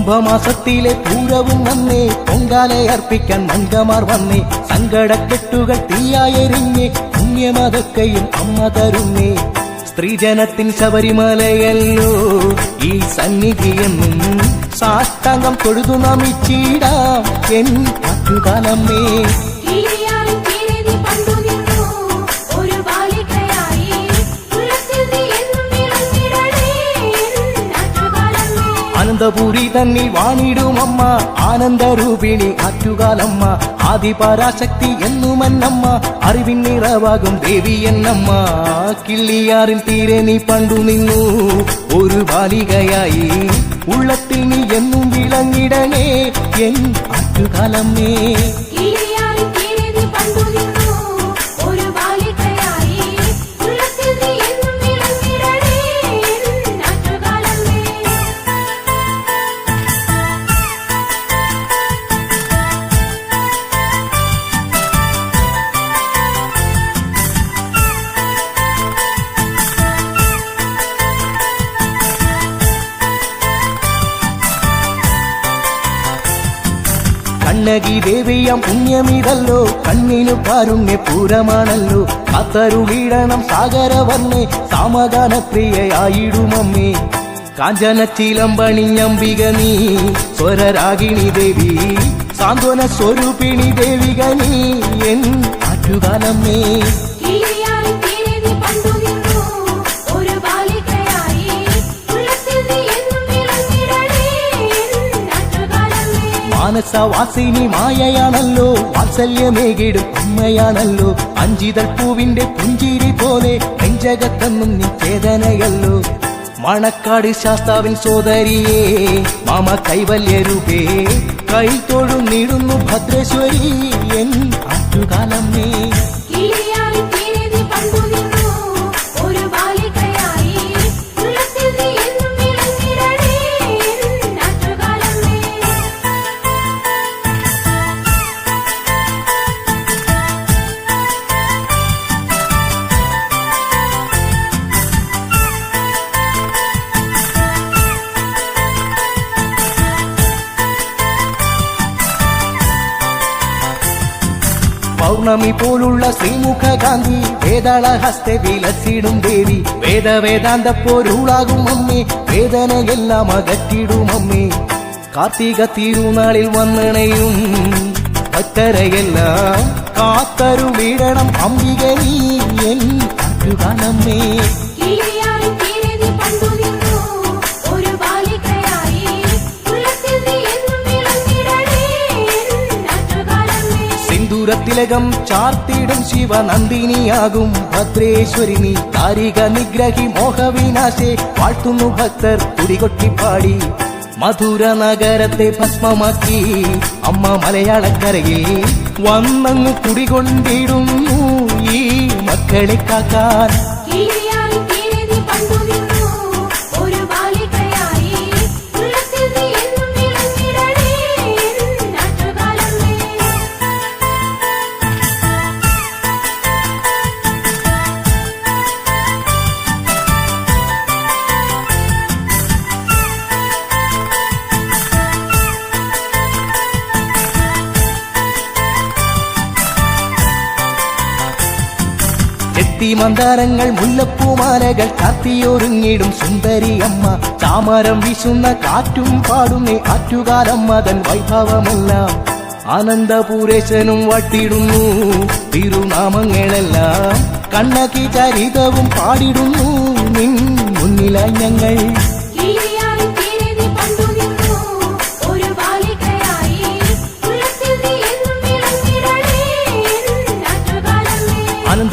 കുംഭമാസത്തിലെ പൂരവും വന്നേ പൊങ്കാലയർപ്പിക്കാൻ മങ്കമാർ വന്നേ സങ്കടക്കെട്ടുകൾ തീയായെരിഞ്ഞേ പുണ്യമതൊക്കെയും അമ്മ തരുന്നേ സ്ത്രീജനത്തിൻ ശബരിമലയല്ലോ ഈ സന്നിധിയെന്നും സാഷ്ടാംഗം തൊഴുതു നമിച്ചിടാം എൻ മറ്റുകാലമ്മേ അനന്തപുരി തന്നിൽ വാണിടുമമ്മ ആനന്ദരൂപിണി ആറ്റുകാലമ്മ ആദിപരാശക്തി എന്നുമെന്നമ്മ അറിവിൻ നിറവാകും ദേവി എന്നമ്മ കിള്ളിയാറിൽ തീരെ നീ പണ്ടു നിന്നു ഒരു ബാലികയായി ഉള്ളത്തിൽ നീ എന്നും വിളങ്ങിടണേ എൻ ആറ്റുകാലമ്മേ കണ്ണകി ദേവിയം പുണ്യമിതല്ലോ കണ്ണിനു കാരുണ്യ പൂരമാണല്ലോ കാത്തരുളിടണം സാഗരവർണ്ണേ സാമഗാനപ്രിയയായിടുമമ്മേ കാഞ്ചന ചിലമ്പണിഞ്ഞംബിക നീ സ്വരരാഗിണി ദേവി സാന്ത്വന സ്വരൂപിണി ദേവിക നീ എൻ ആറ്റുകാലമ്മേ മാനസവാസിനി മായയാണല്ലോ വാത്സല്യമേകിടും അമ്മയാണല്ലോ അഞ്ചിതൾ പൂവിന്റെ പുഞ്ചിരി പോലെ നെഞ്ചകത്തെന്നും നീ ചേതനയല്ലോ മണക്കാട് ശാസ്താവിൻ സോദരിയേ മാമ കൈവല്യരൂപേ കൈ തൊഴും നീടുന്നു ഭദ്രേശ്വരി എൻ ആറ്റുകാലമ്മേ പൗർണമി പോലുള്ള ശ്രീമുഖകാന്തി വേദാളഹസ്തെ വിലസിടും ദേവി വേദവേദാന്ത പോരുളാകും അമ്മേ വേദനയെല്ലാം അകറ്റിടും അമ്മേ കാർത്തിക തിരുനാളിൽ വന്നണയും ഭക്തരെയെല്ലാം കാത്തരുളിടണം അംബിക നീ എൻ ആറ്റുകാലമ്മേ തിലകം ചാർത്തിടും ശിവനന്ദിനിയാകും ഭദ്രേശ്വരിനി താരിക നിഗ്രഹി മോഹവിനാശേ വാഴ്ത്തുന്നു ഭക്തർ തുടികൊട്ടിപ്പാടി മധുര നഗരത്തെ ഭസ്മമാക്കി അമ്മ മലയാളക്കരയിൽ വന്നങ്ങു കുടികൊണ്ടിടുന്നു ഈ മക്കളെ കാക്കാൻ മന്ദാരങ്ങൾ മുല്ലപ്പൂമാലകൾ കാത്തിയൊരുങ്ങിടും സുന്ദരി അമ്മ ചാമരം വീശുന്ന കാറ്റും പാടുന്നേ ആറ്റുകാലമ്മ തൻ വൈഭവമെല്ലാം ആനന്ദപൂരേശനും വട്ടിടുന്നു തിരുനാമങ്ങളെല്ലാം കണ്ണകി ചരിതവും പാടിടുന്നു നിൻ മുന്നിലായി ഞങ്ങൾ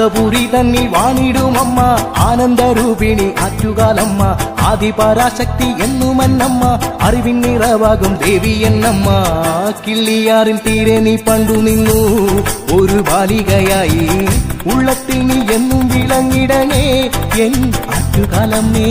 അനന്തപുരി തന്നിൽ വാണിടുമമ്മ ആനന്ദരൂപിണി ആറ്റുകാലമ്മ ആദിപരാശക്തി എന്നുമെന്നമ്മ അറിവിൻ നിറവാകും ദേവി എന്നമ്മ കിള്ളിയാറിൽ തീരെ നീ പണ്ടു നിന്നു ഒരു ബാലികയായി ഉള്ളത്തിൽ നീ എന്നും വിളങ്ങിടണേ എൻ ആറ്റുകാലമ്മേ